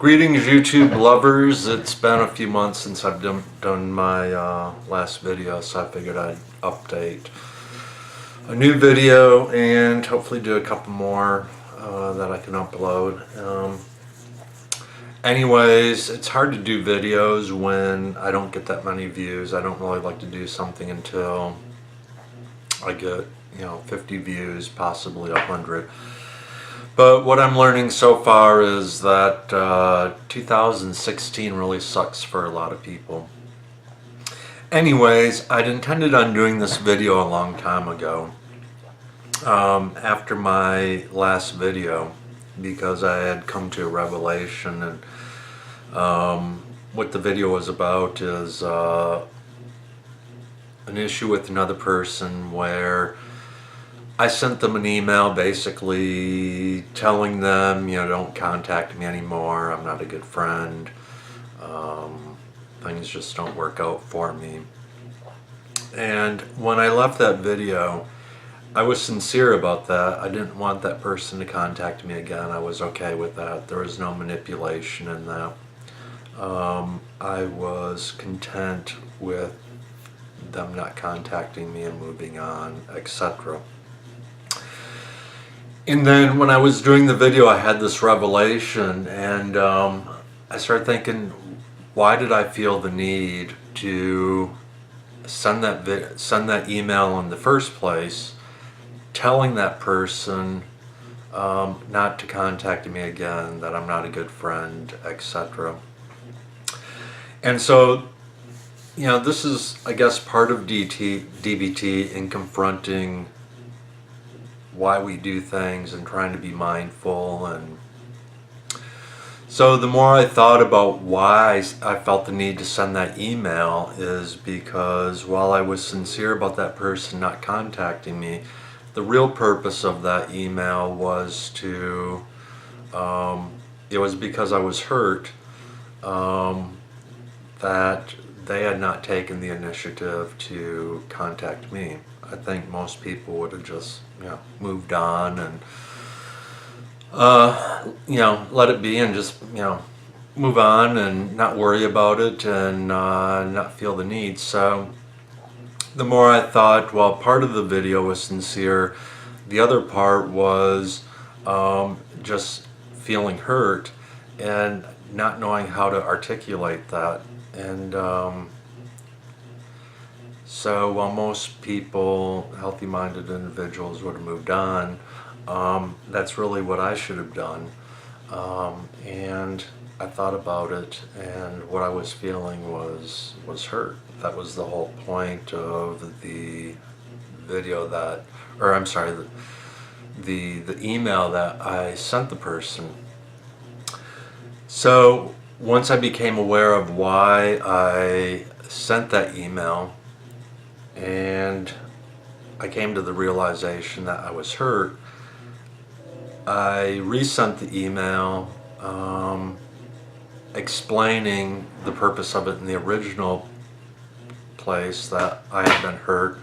Greetings, YouTube lovers. It's been a few months since I've done my last video, so I figured I'd update a new video and hopefully do a couple more that I can upload. Anyways, it's hard to do videos when I don't get that many views. I don't really like to do something until I get, 50 views, possibly 100. But what I'm learning so far is that 2016 really sucks for a lot of people. Anyways, I'd intended on doing this video a long time ago, after my last video, because I had come to a revelation, and what the video was about is an issue with another person where I sent them an email basically telling them, don't contact me anymore, I'm not a good friend, things just don't work out for me. And when I left that video, I was sincere about that. I didn't want that person to contact me again. I was okay with that. There was no manipulation in that. I was content with them not contacting me and moving on, etc. And then when I was doing the video, I had this revelation, and I started thinking, why did I feel the need to send that email in the first place, telling that person not to contact me again, that I'm not a good friend, etc. And so, this is, I guess, part of DBT in confronting why we do things and trying to be mindful. And so the more I thought about why I felt the need to send that email is because while I was sincere about that person not contacting me, the real purpose of that email was to, it was because I was hurt that they had not taken the initiative to contact me. I think most people would have just, moved on and, let it be and just, move on and not worry about it and not feel the need. So the more I thought, well, part of the video was sincere. The other part was just feeling hurt and not knowing how to articulate that. And so while most people, healthy-minded individuals, would have moved on, that's really what I should have done. And I thought about it, and what I was feeling was hurt. That was the whole point of the video the email that I sent the person. So once I became aware of why I sent that email, and I came to the realization that I was hurt, I resent the email explaining the purpose of it in the original place, that I had been hurt,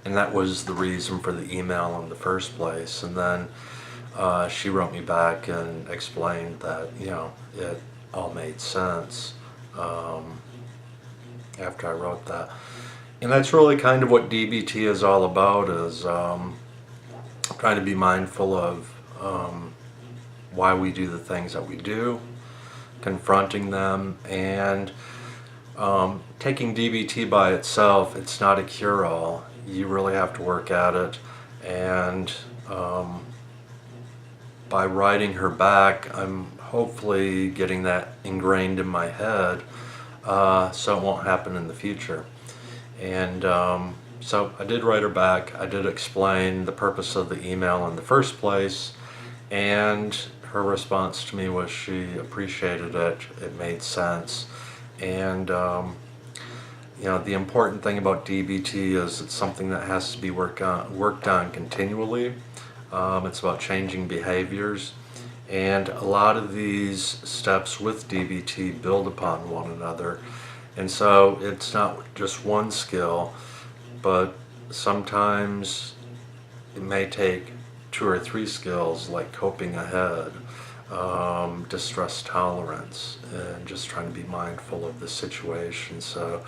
and that was the reason for the email in the first place. And then she wrote me back and explained that, it all made sense after I wrote that. And that's really kind of what DBT is all about, is trying to be mindful of why we do the things that we do, confronting them, and taking DBT by itself, it's not a cure-all. You really have to work at it. And by writing her back, I'm hopefully getting that ingrained in my head so it won't happen in the future. And so I did write her back. I did explain the purpose of the email in the first place, and her response to me was she appreciated it. It made sense. And the important thing about DBT is it's something that has to be worked on continually. It's about changing behaviors, and a lot of these steps with DBT build upon one another. And so it's not just one skill, but sometimes it may take 2 or 3 skills, like coping ahead, distress tolerance and just trying to be mindful of the situation. So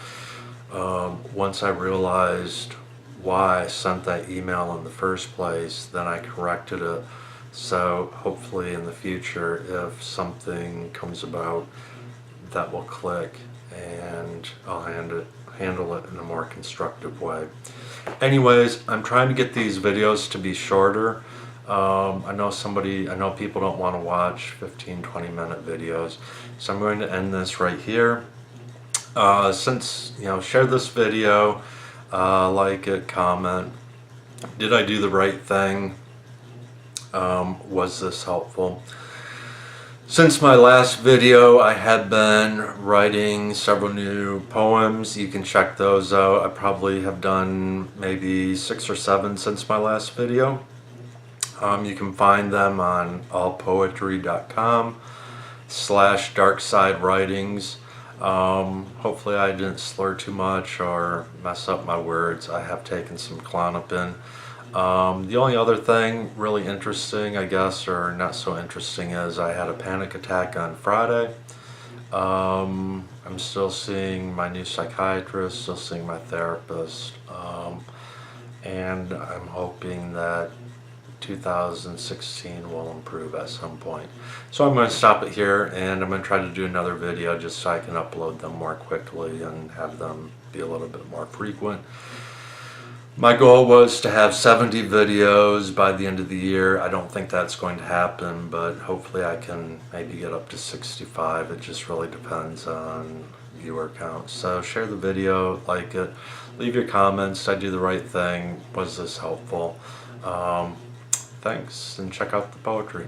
once I realized why I sent that email in the first place, then I corrected it. So hopefully in the future, if something comes about, that will click and I'll handle it in a more constructive way. Anyways, I'm trying to get these videos to be shorter. I know people don't want to watch 15-20 minute videos, so I'm going to end this right here. Share this video, like it, comment. Did I do the right thing? Was this helpful? Since my last video, I have been writing several new poems. You can check those out. I probably have done maybe 6 or 7 since my last video. You can find them on allpoetry.com/darksidewritings. Hopefully I didn't slur too much or mess up my words. I have taken some Klonopin. The only other thing really interesting, I guess, or not so interesting, is I had a panic attack on Friday. I'm still seeing my new psychiatrist, still seeing my therapist, and I'm hoping that 2016 will improve at some point. So I'm going to stop it here, and I'm going to try to do another video just so I can upload them more quickly and have them be a little bit more frequent. My goal was to have 70 videos by the end of the year. I don't think that's going to happen, but hopefully I can maybe get up to 65. It just really depends on viewer count. So share the video, like it, leave your comments. Did I do the right thing? Was this helpful? Thanks, and check out the poetry.